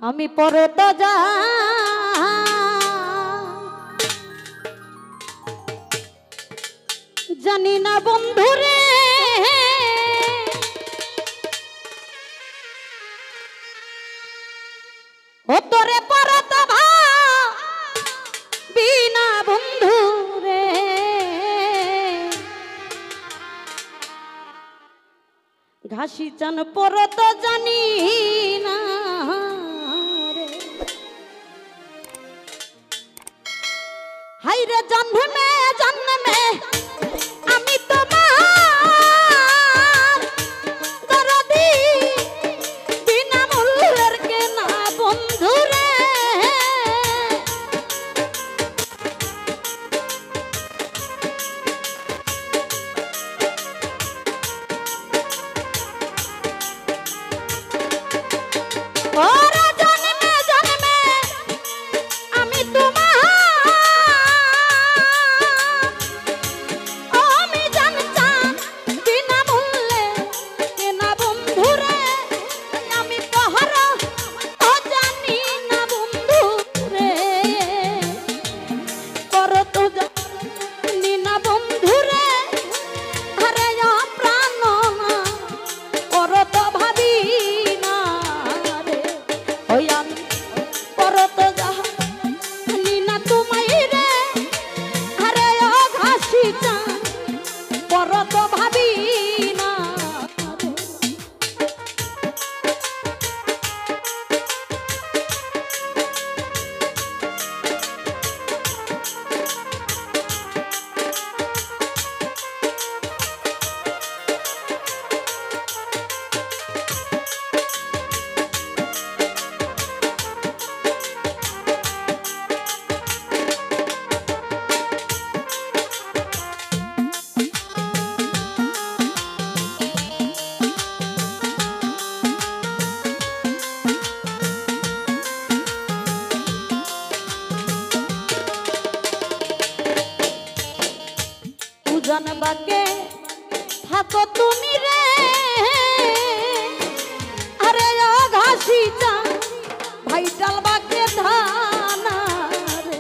আমি পরে তো জানি না বন্ধুরে ও তোরে পরে তো বিনা বন্ধুরে ঘাসি চান পরে তো জানি না রে হাই রে জন্মে জন্মে আমি তোমার দরদি বিনা মূল্যের কেনা বন্ধুরে ওরে জন্মে জন্মে আমি তোমার জানবাকে থাকো তুমি রে আরে ও ঘাসি চা ভাই ডালবাকে ধানা রে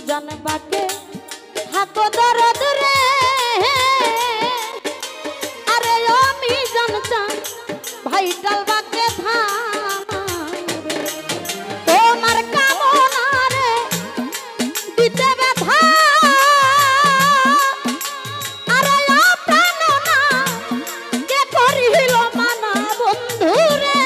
জানবাকে থাকো দরদ রে ভাই ডালবাকে তোমার কামনা রে দিতে ব্যথা আরে প্রাণ না কে করিল মানা বন্ধু রে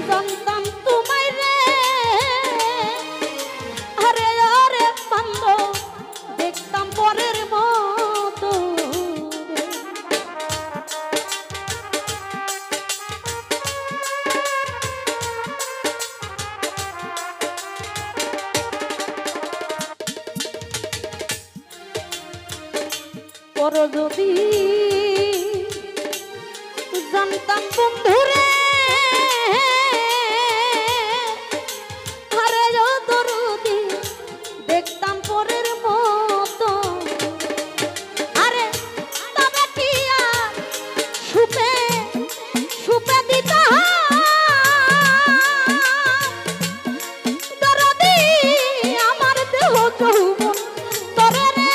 জানতাম তোমায় রে আরে আরে বান্ধব দেখতাম পরের মতো পর যদি জানতাম বন্ধুরে আরে দরদি দেখতাম পরের মতো আরে তবে কি আর সুপে সুপে দিতা দরদি আমার দেহ যৌবন তরে রে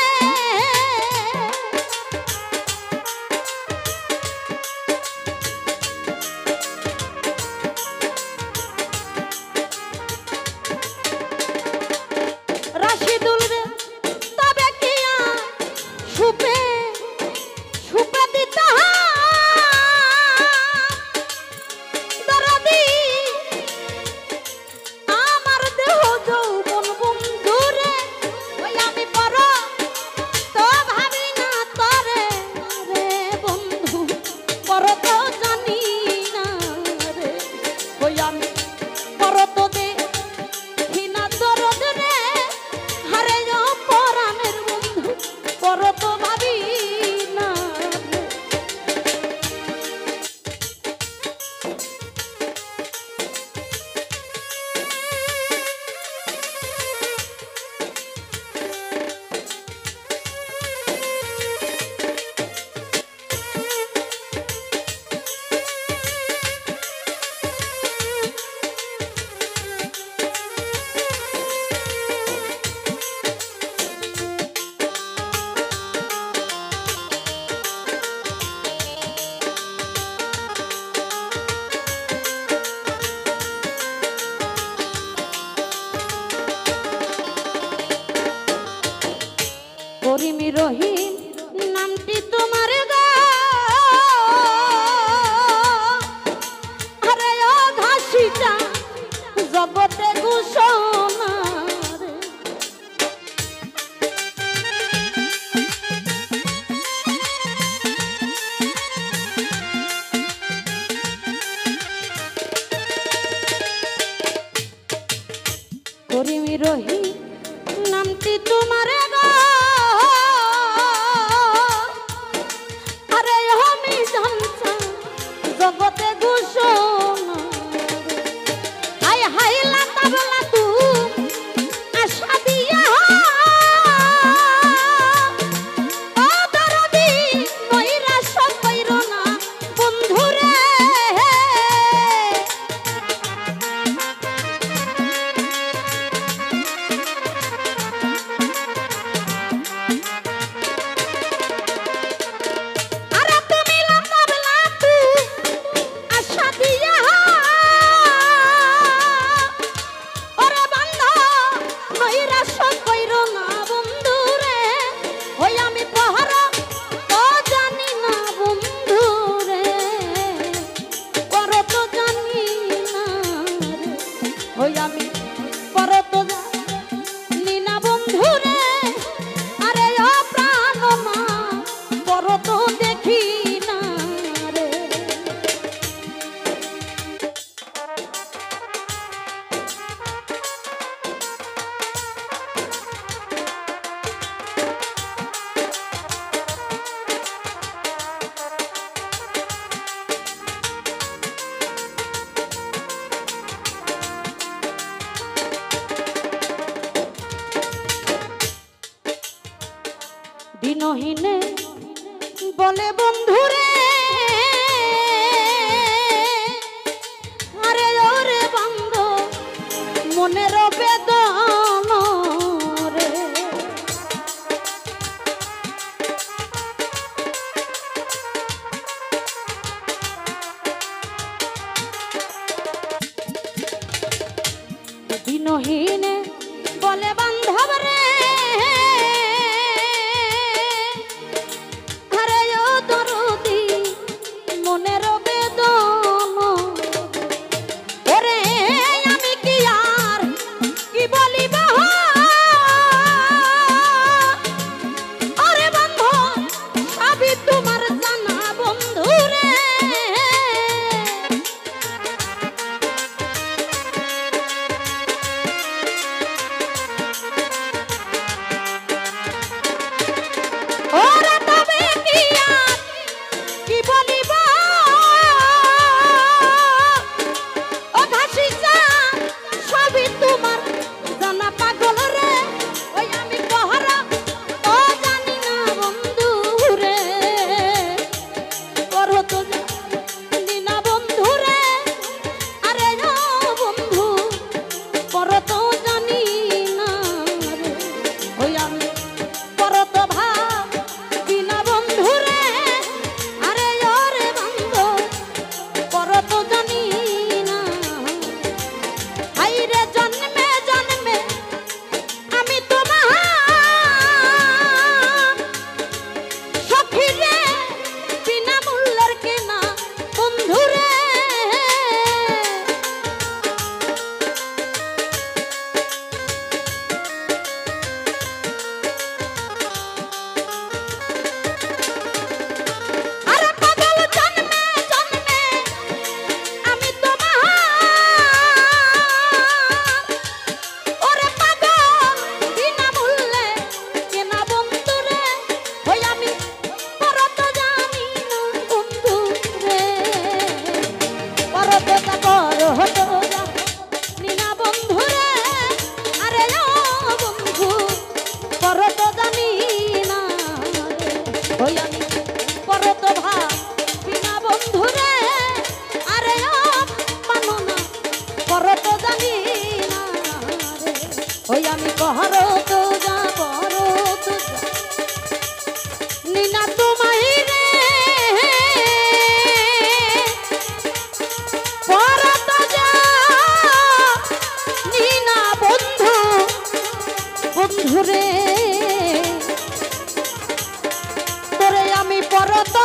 করিমি রহিম নামটি তোমার গো আরে ও ঘাসিটা জগতে ঘোষণা করিমি রহিম নামটি তোমার গো আরে আমি জানতাম জগতে ঘোষণা হাই হাই লাতা বলা তু আশা দিয়া ও দরদি নৈরাশ কইরো না বন্ধুরে আমি পরত জানি না বন্ধুরে আরে ও প্রাণ মা পরত দেখি না রে দিনহীনে বলে বন্ধুরে আরে ওরে বান্ধব মনের বেদন রে দিনহীনে বলে বান্ধব রে ভরত যা ভরত যা নিনা তোমায় রে ভরত যা নিনা বন্ধু বন্ধুরে তোরে আমি ভরত